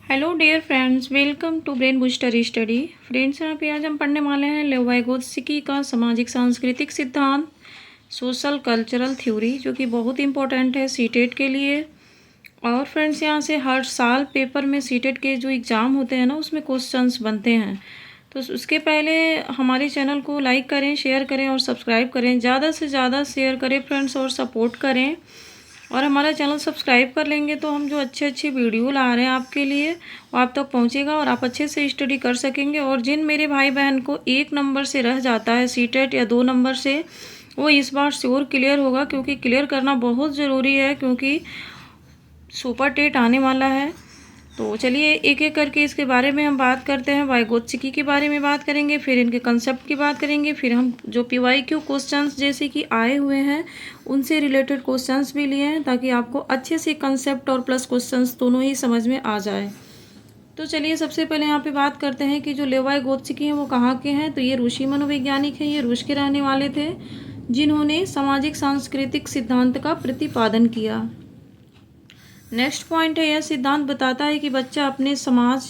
Hello dear friends, welcome to brain booster study. Friends, यहाँ पे आज हम पढ़ने वाले हैं लेव वाइगोत्स्की का सामाजिक सांस्कृतिक सिद्धांत, सोशल कल्चरल थ्योरी, जो कि बहुत इंपॉर्टेंट है सीटेट के लिए। और फ्रेंड्स, यहाँ से हर साल पेपर में सीटेट के जो एग्ज़ाम होते हैं ना, उसमें क्वेश्चंस बनते हैं। तो उसके पहले हमारे चैनल को लाइक करें, शेयर करें और सब्सक्राइब करें। ज़्यादा से ज़्यादा शेयर करें फ्रेंड्स और सपोर्ट करें। और हमारा चैनल सब्सक्राइब कर लेंगे तो हम जो अच्छे अच्छे वीडियो ला रहे हैं आपके लिए, वो आप तक पहुंचेगा और आप अच्छे से स्टडी कर सकेंगे। और जिन मेरे भाई बहन को 1 नंबर से रह जाता है सीटेट या 2 नंबर से, वो इस बार श्योर क्लियर होगा, क्योंकि क्लियर करना बहुत ज़रूरी है, क्योंकि सुपर टेट आने वाला है। तो चलिए एक एक करके इसके बारे में हम बात करते हैं। वाइगोत्स्की के बारे में बात करेंगे, फिर इनके कंसेप्ट की बात करेंगे, फिर हम जो PYQ क्वेश्चंस जैसे कि आए हुए हैं उनसे रिलेटेड क्वेश्चंस भी लिए हैं, ताकि आपको अच्छे से कंसेप्ट और प्लस क्वेश्चंस दोनों ही समझ में आ जाए। तो चलिए सबसे पहले यहाँ पे बात करते हैं कि जो लेव वाइगोत्स्की हैं वो कहाँ के हैं। तो ये रूसी मनोवैज्ञानिक हैं, ये रूस के रहने वाले थे, जिन्होंने सामाजिक सांस्कृतिक सिद्धांत का प्रतिपादन किया। नेक्स्ट पॉइंट है, यह सिद्धांत बताता है कि बच्चा अपने समाज,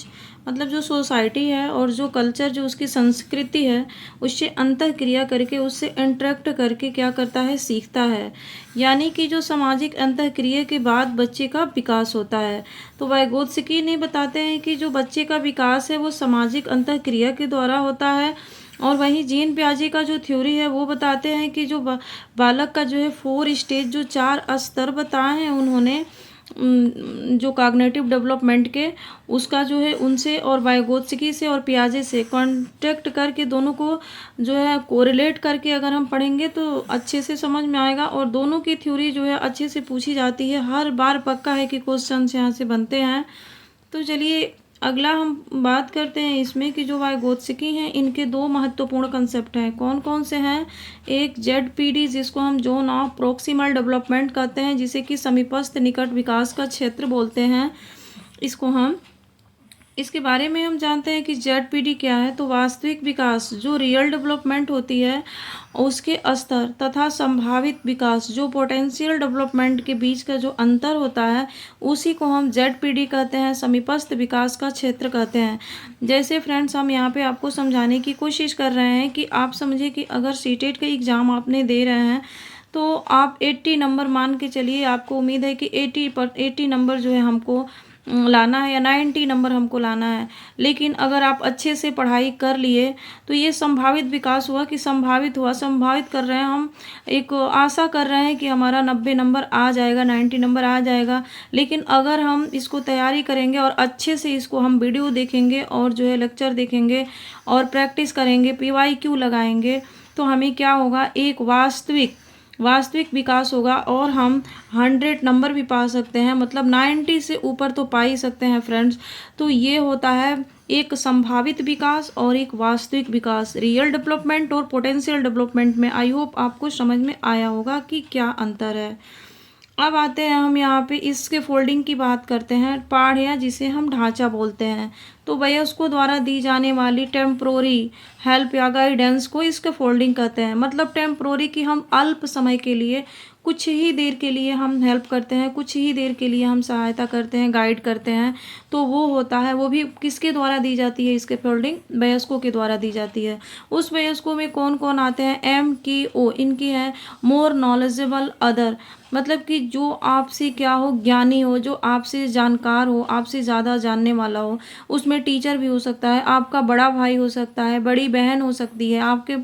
मतलब जो सोसाइटी है और जो कल्चर, जो उसकी संस्कृति है, उससे अंतःक्रिया करके, उससे इंटरेक्ट करके क्या करता है, सीखता है। यानी कि जो सामाजिक अंतःक्रिया के बाद बच्चे का विकास होता है। तो वाइगोत्स्की ने बताते हैं कि जो बच्चे का विकास है वो सामाजिक अंतःक्रिया के द्वारा होता है। और वहीं जीन पियाजे का जो थ्योरी है वो बताते हैं कि जो बालक का जो है 4 स्टेज, जो 4 स्तर बताए हैं उन्होंने, जो कॉग्निटिव डेवलपमेंट के, उसका जो है उनसे और वाइगोत्स्की से और पियाजे से कांटेक्ट करके दोनों को जो है कोरिलेट करके अगर हम पढ़ेंगे तो अच्छे से समझ में आएगा। और दोनों की थ्योरी जो है अच्छे से पूछी जाती है, हर बार पक्का है कि क्वेश्चन यहाँ से बनते हैं। तो चलिए अगला हम बात करते हैं इसमें कि जो वाइगोत्स्की हैं, इनके 2 महत्वपूर्ण कंसेप्ट हैं। कौन कौन से हैं? एक ZPD, जिसको हम जोन ऑफ प्रोक्सिमल डेवलपमेंट कहते हैं, जिसे कि समीपस्थ निकट विकास का क्षेत्र बोलते हैं इसको हम। इसके बारे में हम जानते हैं कि ZPD क्या है। तो वास्तविक विकास, जो रियल डेवलपमेंट होती है, उसके स्तर तथा संभावित विकास, जो पोटेंशियल डेवलपमेंट के बीच का जो अंतर होता है, उसी को हम ZPD कहते हैं, समीपस्थ विकास का क्षेत्र कहते हैं। जैसे फ्रेंड्स, हम यहाँ पे आपको समझाने की कोशिश कर रहे हैं कि आप समझे कि अगर सीटेट का एग्ज़ाम आपने दे रहे हैं तो आप 80 नंबर मान के चलिए, आपको उम्मीद है कि 80 नंबर जो है हमको लाना है, या 90 नंबर हमको लाना है। लेकिन अगर आप अच्छे से पढ़ाई कर लिए तो ये संभावित विकास हुआ कि संभावित हुआ, संभावित कर रहे हैं हम, एक आशा कर रहे हैं कि हमारा 90 नंबर आ जाएगा, 90 नंबर आ जाएगा। लेकिन अगर हम इसको तैयारी करेंगे और अच्छे से इसको हम वीडियो देखेंगे और जो है लेक्चर देखेंगे और प्रैक्टिस करेंगे, PYQ लगाएंगे, तो हमें क्या होगा, एक वास्तविक विकास होगा और हम 100 नंबर भी पा सकते हैं, मतलब 90 से ऊपर तो पा ही सकते हैं फ्रेंड्स। तो ये होता है एक संभावित विकास और एक वास्तविक विकास, रियल डेवलपमेंट और पोटेंशियल डेवलपमेंट में। आई होप आपको समझ में आया होगा कि क्या अंतर है। अब आते हैं हम यहाँ पे इसके फोल्डिंग की बात करते हैं। पाठ, या जिसे हम ढांचा बोलते हैं, तो वयस्कों द्वारा दी जाने वाली टेम्प्रोरी हेल्प या गाइडेंस को इसके फोल्डिंग कहते हैं। मतलब टेम्प्रोरी की हम अल्प समय के लिए, कुछ ही देर के लिए हम हेल्प करते हैं, कुछ ही देर के लिए हम सहायता करते हैं, गाइड करते हैं, तो वो होता है, वो भी किसके द्वारा दी जाती है, इसके फोल्डिंग वयस्कों के द्वारा दी जाती है। उस वयस्कों में कौन कौन आते हैं? MKO, इनकी है मोर नॉलेजेबल अदर, मतलब कि जो आपसे क्या हो, ज्ञानी हो, जो आपसे जानकार हो, आपसे ज़्यादा जानने वाला हो। उसमें टीचर भी हो सकता है, आपका बड़ा भाई हो सकता है, बड़ी बहन हो सकती है, आपके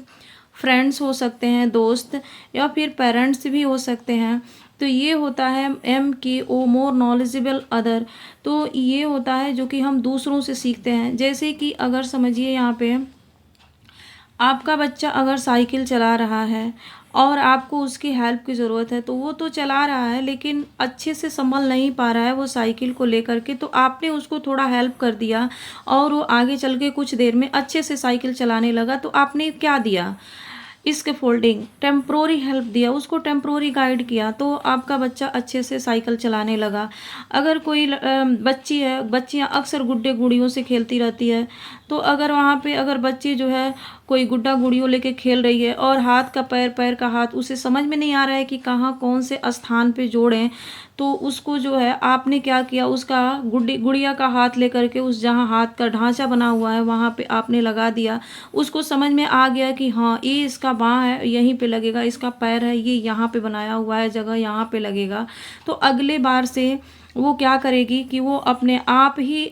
फ्रेंड्स हो सकते हैं, दोस्त, या फिर पेरेंट्स भी हो सकते हैं। तो ये होता है MKO, मोर नॉलेजेबल अदर। तो ये होता है जो कि हम दूसरों से सीखते हैं। जैसे कि अगर समझिए यहाँ पे आपका बच्चा अगर साइकिल चला रहा है और आपको उसकी हेल्प की ज़रूरत है, तो वो तो चला रहा है लेकिन अच्छे से संभल नहीं पा रहा है वो साइकिल को लेकर के, तो आपने उसको थोड़ा हेल्प कर दिया और वो आगे चल के कुछ देर में अच्छे से साइकिल चलाने लगा। तो आपने क्या दिया? इसके फोल्डिंग, टेम्प्रोरी हेल्प दिया, उसको टेम्प्रोरी गाइड किया, तो आपका बच्चा अच्छे से साइकिल चलाने लगा। अगर कोई बच्ची है, बच्चियां अक्सर गुड्डे गुड़ियों से खेलती रहती है, तो अगर वहाँ पे अगर बच्ची जो है कोई गुड्डा गुड़ियों लेके खेल रही है और हाथ का पैर, पैर का हाथ, उसे समझ में नहीं आ रहा है कि कहाँ कौन से स्थान पे जोड़ें। तो उसको जो है आपने क्या किया, उसका गुड़िया का हाथ लेकर के उस जहाँ हाथ का ढांचा बना हुआ है वहाँ पे आपने लगा दिया। उसको समझ में आ गया कि हाँ ये इसका बाँह है, यहीं पे लगेगा, इसका पैर है, ये यहाँ पे बनाया हुआ है, जगह यहाँ पे लगेगा। तो अगले बार से वो क्या करेगी कि वो अपने आप ही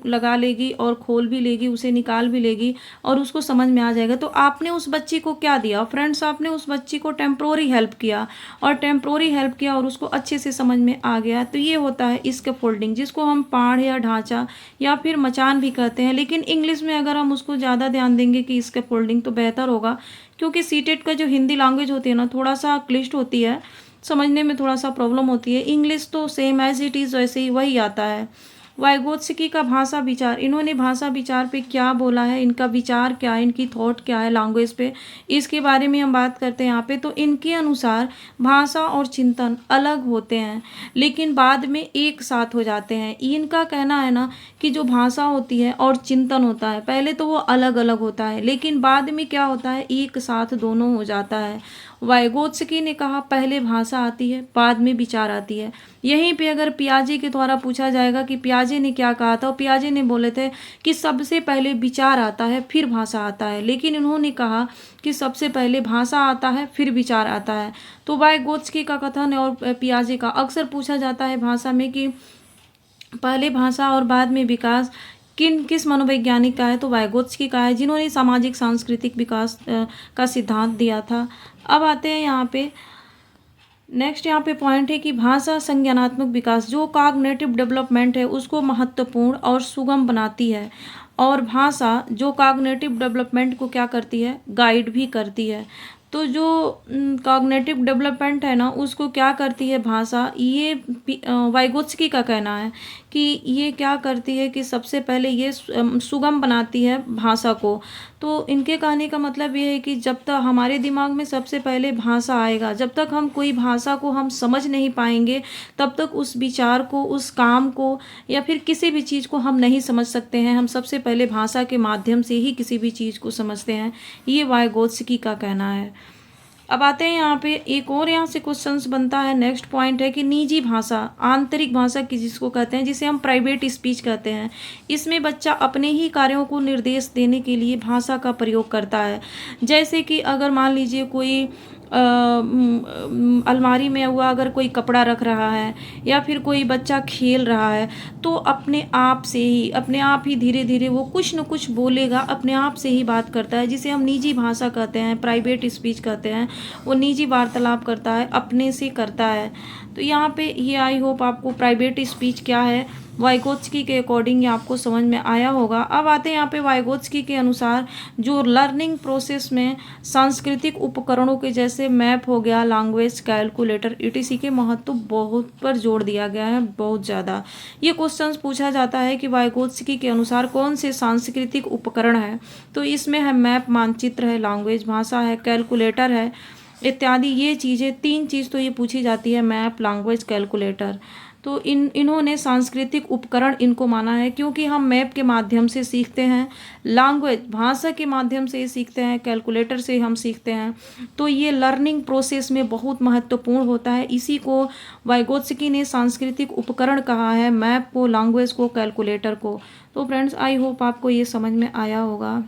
लगा लेगी और खोल भी लेगी, उसे निकाल भी लेगी और उसको समझ में आ जाएगा। तो आपने उस बच्ची को क्या दिया फ्रेंड्स, आपने उस बच्ची को टेम्प्रोरी हेल्प किया, और टेम्प्रोरी हेल्प किया और उसको अच्छे से समझ में आ गया। तो ये होता है स्कैफोल्डिंग, जिसको हम पाड़ या ढांचा या फिर मचान भी कहते हैं, लेकिन इंग्लिश में अगर हम उसको ज़्यादा ध्यान देंगे कि स्कैफोल्डिंग तो बेहतर होगा, क्योंकि सीटेट का जो हिंदी लैंग्वेज होती है ना थोड़ा सा क्लिष्ट होती है, समझने में थोड़ा सा प्रॉब्लम होती है। इंग्लिश तो सेम एज इट इज़ वैसे ही वही आता है। वाइगोत्स्की का भाषा विचार, इन्होंने भाषा विचार पे क्या बोला है, इनका विचार क्या है, इनकी थॉट क्या है लैंग्वेज पे, इसके बारे में हम बात करते हैं यहाँ पे। तो इनके अनुसार भाषा और चिंतन अलग होते हैं लेकिन बाद में एक साथ हो जाते हैं। इनका कहना है ना कि जो भाषा होती है और चिंतन होता है पहले तो वो अलग अलग होता है लेकिन बाद में क्या होता है, एक साथ दोनों हो जाता है। वाइगोत्स्की ने कहा पहले भाषा आती है बाद में विचार आती है। यहीं पे अगर पियाजे के द्वारा पूछा जाएगा कि पियाजे ने क्या कहा था, और पियाजे ने बोले थे कि सबसे पहले विचार आता है फिर भाषा आता है, लेकिन इन्होंने कहा कि सबसे पहले भाषा आता है फिर विचार आता है। तो वाइगोत्स्की का कथन और पियाजे का अक्सर पूछा जाता है भाषा में कि पहले भाषा और बाद में विकास किस मनोवैज्ञानिक का है, तो वाइगोत्स्की का है, जिन्होंने सामाजिक सांस्कृतिक विकास का सिद्धांत दिया था। अब आते हैं यहाँ पे नेक्स्ट, यहाँ पे पॉइंट है कि भाषा संज्ञानात्मक विकास, जो कॉग्निटिव डेवलपमेंट है उसको महत्वपूर्ण और सुगम बनाती है, और भाषा जो कॉग्निटिव डेवलपमेंट को क्या करती है, गाइड भी करती है। तो जो कॉग्निटिव डेवलपमेंट है ना उसको क्या करती है भाषा, ये वाइगोत्स्की का कहना है कि ये क्या करती है कि सबसे पहले ये सुगम बनाती है भाषा को। तो इनके कहने का मतलब ये है कि जब तक हमारे दिमाग में सबसे पहले भाषा आएगा, जब तक हम कोई भाषा को हम समझ नहीं पाएंगे तब तक उस विचार को, उस काम को या फिर किसी भी चीज़ को हम नहीं समझ सकते हैं। हम सबसे पहले भाषा के माध्यम से ही किसी भी चीज़ को समझते हैं, ये वाइगोत्स्की का कहना है। अब आते हैं यहाँ पे एक और यहाँ से क्वेश्चंस बनता है। नेक्स्ट पॉइंट है कि निजी भाषा, आंतरिक भाषा की जिसको कहते हैं, जिसे हम प्राइवेट स्पीच कहते हैं, इसमें बच्चा अपने ही कार्यों को निर्देश देने के लिए भाषा का प्रयोग करता है। जैसे कि अगर मान लीजिए कोई अलमारी में हुआ अगर कोई कपड़ा रख रहा है या फिर कोई बच्चा खेल रहा है तो अपने आप से ही, अपने आप ही धीरे धीरे वो कुछ न कुछ बोलेगा, अपने आप से ही बात करता है, जिसे हम निजी भाषा कहते हैं, प्राइवेट स्पीच कहते हैं। वो निजी वार्तालाप करता है, अपने से करता है। तो यहाँ पे ये आई होप आपको प्राइवेट स्पीच क्या है वाइगोत्स्की के अकॉर्डिंग ये आपको समझ में आया होगा। अब आते हैं यहाँ पे वाइगोत्स्की के अनुसार जो लर्निंग प्रोसेस में सांस्कृतिक उपकरणों के जैसे मैप हो गया, लैंग्वेज, कैलकुलेटर, ईटीसी के महत्व बहुत पर जोर दिया गया है, बहुत ज़्यादा। ये क्वेश्चंस पूछा जाता है कि वाइगोत्स्की के अनुसार कौन से सांस्कृतिक उपकरण है, तो इसमें है मैप, मानचित्र है, लैंग्वेज भाषा है, कैलकुलेटर है इत्यादि। ये चीज़ें, तीन चीज़ तो ये पूछी जाती है, मैप, लैंग्वेज, कैलकुलेटर। तो इन्होंने सांस्कृतिक उपकरण इनको माना है क्योंकि हम मैप के माध्यम से सीखते हैं, लैंग्वेज भाषा के माध्यम से सीखते हैं, कैलकुलेटर से हम सीखते हैं। तो ये लर्निंग प्रोसेस में बहुत महत्वपूर्ण होता है। इसी को वाइगोत्स्की ने सांस्कृतिक उपकरण कहा है, मैप को, लैंग्वेज को, कैलकुलेटर को। तो फ्रेंड्स आई होप आपको ये समझ में आया होगा।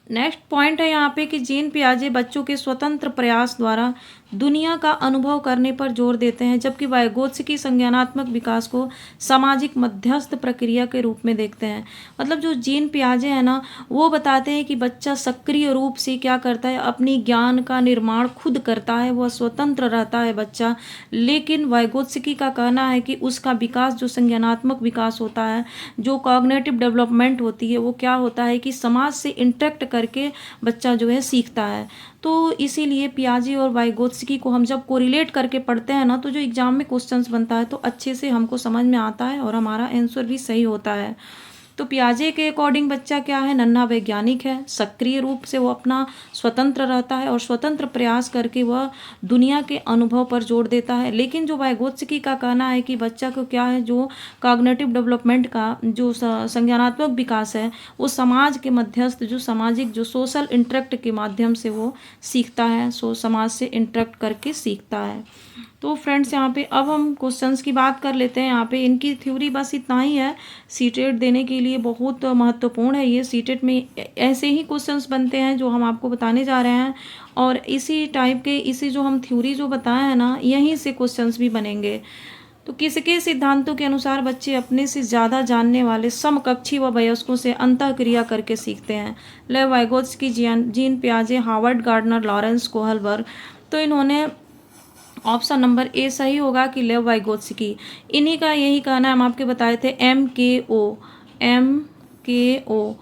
नेक्स्ट पॉइंट है यहाँ पे कि जीन पियाजे बच्चों के स्वतंत्र प्रयास द्वारा दुनिया का अनुभव करने पर जोर देते हैं, जबकि वाइगोत्स्की संज्ञानात्मक विकास को सामाजिक मध्यस्थ प्रक्रिया के रूप में देखते हैं। मतलब जो जीन पियाजे हैं ना वो बताते हैं कि बच्चा सक्रिय रूप से क्या करता है, अपनी ज्ञान का निर्माण खुद करता है, वह स्वतंत्र रहता है बच्चा। लेकिन वाइगोत्स्की का कहना है कि उसका विकास, जो संज्ञानात्मक विकास होता है, जो कॉग्निटिव डेवलपमेंट होती है, वो क्या होता है कि समाज से इंटरेक्ट करके बच्चा जो है सीखता है। तो इसीलिए पियाजे और वाइगोत्स्की को हम जब कोरिलेट करके पढ़ते हैं ना तो जो एग्जाम में क्वेश्चंस बनता है तो अच्छे से हमको समझ में आता है और हमारा आंसर भी सही होता है। तो पियाजे के अकॉर्डिंग बच्चा क्या है, नन्हा वैज्ञानिक है, सक्रिय रूप से वो अपना स्वतंत्र रहता है और स्वतंत्र प्रयास करके वह दुनिया के अनुभव पर जोर देता है। लेकिन जो वाइगोत्स्की का कहना है कि बच्चा को क्या है, जो कॉग्निटिव डेवलपमेंट का जो संज्ञानात्मक विकास है वो समाज के मध्यस्थ, जो सामाजिक, जो सोशल इंटरेक्ट के माध्यम से वो सीखता है, समाज से इंटरेक्ट करके सीखता है। तो फ्रेंड्स यहाँ पे अब हम क्वेश्चंस की बात कर लेते हैं। यहाँ पे इनकी थ्योरी बस इतना ही है, सीटेट देने के लिए बहुत महत्वपूर्ण है ये। सीटेट में ऐसे ही क्वेश्चंस बनते हैं जो हम आपको बताने जा रहे हैं, और इसी टाइप के, इसी जो हम थ्योरी जो बताए हैं ना, यहीं से क्वेश्चंस भी बनेंगे। तो किसके सिद्धांतों के अनुसार बच्चे अपने से ज़्यादा जानने वाले समकक्षी व वयस्कों से अंतःक्रिया करके सीखते हैं? लेव वाइगोत्स्की, जीन पियाजे, हार्वर्ड गार्डनर, लॉरेंस कोहलबर्ग। तो इन्होंने ऑप्शन नंबर ए सही होगा कि लेव वाइगोत्स्की, इन्हीं का यही कहना है। हम आपके बताए थे MKO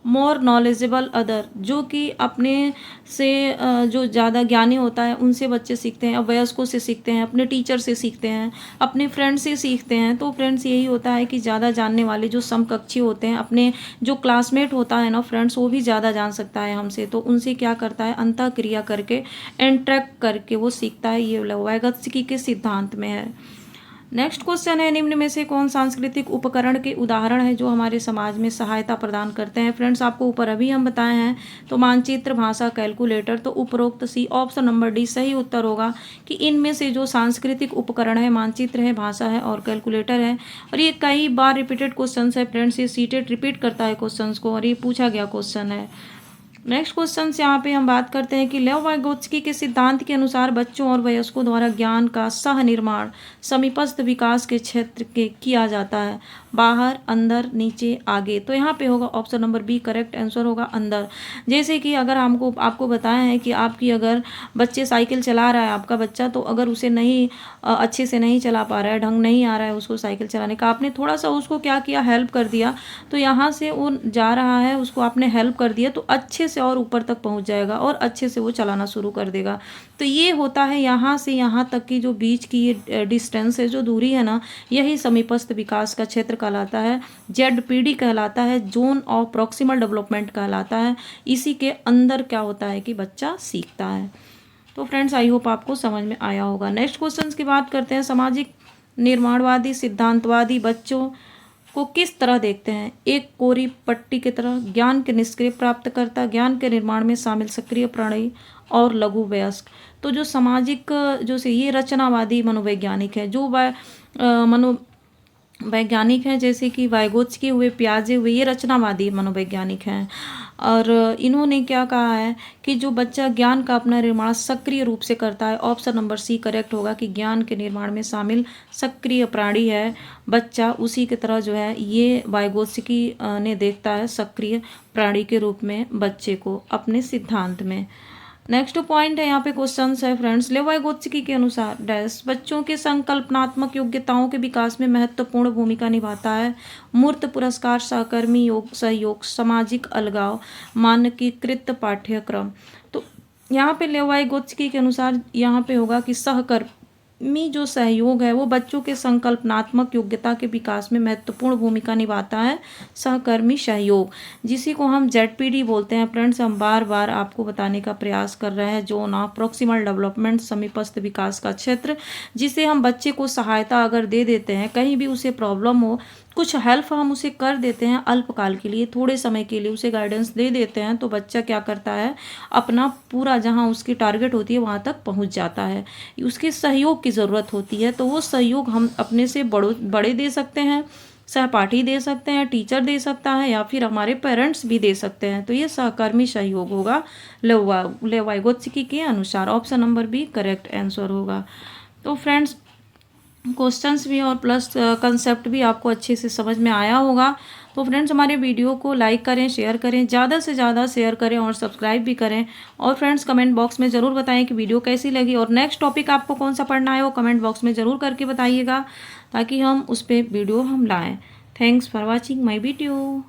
मोर नॉलेजेबल अदर, जो कि अपने से जो ज़्यादा ज्ञानी होता है उनसे बच्चे सीखते हैं, वयस्कों से सीखते हैं, अपने टीचर से सीखते हैं, अपने फ्रेंड से सीखते हैं। तो फ्रेंड्स यही होता है कि ज़्यादा जानने वाले जो समकक्षी होते हैं, अपने जो क्लासमेट होता है ना फ्रेंड्स, वो भी ज़्यादा जान सकता है हमसे, तो उनसे क्या करता है, अंतःक्रिया करके, इंटरेक्ट करके वो सीखता है। ये वाइगोत्स्की के सिद्धांत में है। नेक्स्ट क्वेश्चन है, निम्न में से कौन सांस्कृतिक उपकरण के उदाहरण है जो हमारे समाज में सहायता प्रदान करते हैं? फ्रेंड्स आपको ऊपर अभी हम बताए हैं, तो मानचित्र, भाषा, कैलकुलेटर। तो उपरोक्त सी, ऑप्शन नंबर डी सही उत्तर होगा कि इनमें से जो सांस्कृतिक उपकरण है, मानचित्र है, भाषा है और कैलकुलेटर है। और ये कई बार रिपीटेड क्वेश्चन है फ्रेंड्स, ये सीटेट रिपीट करता है क्वेश्चन को, और ये पूछा गया क्वेश्चन है। नेक्स्ट क्वेश्चन यहाँ पे हम बात करते हैं कि लेव वाइगोत्स्की के सिद्धांत के अनुसार बच्चों और वयस्कों द्वारा ज्ञान का सह निर्माण समीपस्थ विकास के क्षेत्र के किया जाता है, बाहर, अंदर, नीचे, आगे। तो यहाँ पे होगा option number B correct answer होगा, अंदर। जैसे कि अगर आपको बताया है कि आपकी अगर बच्चे साइकिल चला रहा है आपका बच्चा, तो अगर उसे नहीं अच्छे से नहीं चला पा रहा है, ढंग नहीं आ रहा है उसको साइकिल चलाने का, आपने थोड़ा सा उसको क्या किया, हेल्प कर दिया, तो यहाँ से वो जा रहा है, उसको आपने हेल्प कर दिया तो अच्छे से और ऊपर तक पहुँच जाएगा और अच्छे से वो चलाना शुरू कर देगा। तो ये होता है यहाँ से यहाँ तक की जो बीच की ये डिस्टेंस है, जो दूरी है ना, यही समीपस्थ विकास का क्षेत्र कहलाता है, ZPD कहलाता है, जोन ऑफ प्रॉक्सिमल डेवलपमेंट कहलाता है। इसी के अंदर क्या होता है कि बच्चा सीखता है। तो फ्रेंड्स आई होप आपको समझ में आया होगा। नेक्स्ट क्वेश्चन की बात करते हैं, सामाजिक निर्माणवादी सिद्धांतवादी बच्चों को किस तरह देखते हैं? एक कोरी पट्टी की तरह, ज्ञान के निष्क्रिय प्राप्तकर्ता, ज्ञान के निर्माण में शामिल सक्रिय प्राणी और लघु वयस्क। तो जो सामाजिक जो से ये रचनावादी मनोवैज्ञानिक है, जो वैज्ञानिक हैं, जैसे कि वाइगोत्स्की हुए, पियाजे हुए, ये रचनावादी मनोवैज्ञानिक हैं। और इन्होंने क्या कहा है कि जो बच्चा ज्ञान का अपना निर्माण सक्रिय रूप से करता है, ऑप्शन नंबर सी करेक्ट होगा कि ज्ञान के निर्माण में शामिल सक्रिय प्राणी है बच्चा, उसी की तरह जो है ये वाइगोत्स्की ने देखता है सक्रिय प्राणी के रूप में बच्चे को अपने सिद्धांत में। नेक्स्ट पॉइंट है यहाँ पे क्वेश्चन है फ्रेंड्स, लेव वाइगोत्स्की के अनुसार डैश बच्चों के संकल्पनात्मक योग्यताओं के विकास में महत्वपूर्ण भूमिका निभाता है? मूर्त पुरस्कार, सहकर्मी योग, सहयोग, सामाजिक अलगाव, मानकीकृत पाठ्यक्रम। तो यहाँ पे लेव वाइगोत्स्की के अनुसार यहाँ पे होगा कि सहकर्मी जो सहयोग है वो बच्चों के संकल्पनात्मक योग्यता के विकास में महत्वपूर्ण भूमिका निभाता है, सहकर्मी सहयोग, जिसी को हम ZPD बोलते हैं। फ्रेंड्स हम बार बार आपको बताने का प्रयास कर रहे हैं, जोन ऑफ प्रॉक्सिमल डेवलपमेंट, समीपस्थ विकास का क्षेत्र, जिसे हम बच्चे को सहायता अगर दे देते हैं, कहीं भी उसे प्रॉब्लम हो, कुछ हेल्प हम उसे कर देते हैं अल्पकाल के लिए, थोड़े समय के लिए उसे गाइडेंस दे देते हैं, तो बच्चा क्या करता है, अपना पूरा जहां उसकी टारगेट होती है वहां तक पहुंच जाता है। उसके सहयोग की ज़रूरत होती है, तो वो सहयोग हम अपने से बड़े दे सकते हैं, सहपाठी दे सकते हैं, टीचर दे सकता है, या फिर हमारे पेरेंट्स भी दे सकते हैं। तो ये सहकर्मी सहयोग होगा लेव वाइगोत्स्की के अनुसार, option number B correct answer होगा। तो फ्रेंड्स क्वेश्चंस भी और प्लस कंसेप्ट भी आपको अच्छे से समझ में आया होगा। तो फ्रेंड्स हमारे वीडियो को लाइक करें, शेयर करें, ज़्यादा से ज़्यादा शेयर करें और सब्सक्राइब भी करें। और फ्रेंड्स कमेंट बॉक्स में ज़रूर बताएं कि वीडियो कैसी लगी, और नेक्स्ट टॉपिक आपको कौन सा पढ़ना है वो कमेंट बॉक्स में ज़रूर करके बताइएगा, ताकि हम उस पर वीडियो हम लाएँ। Thanks for watching my video.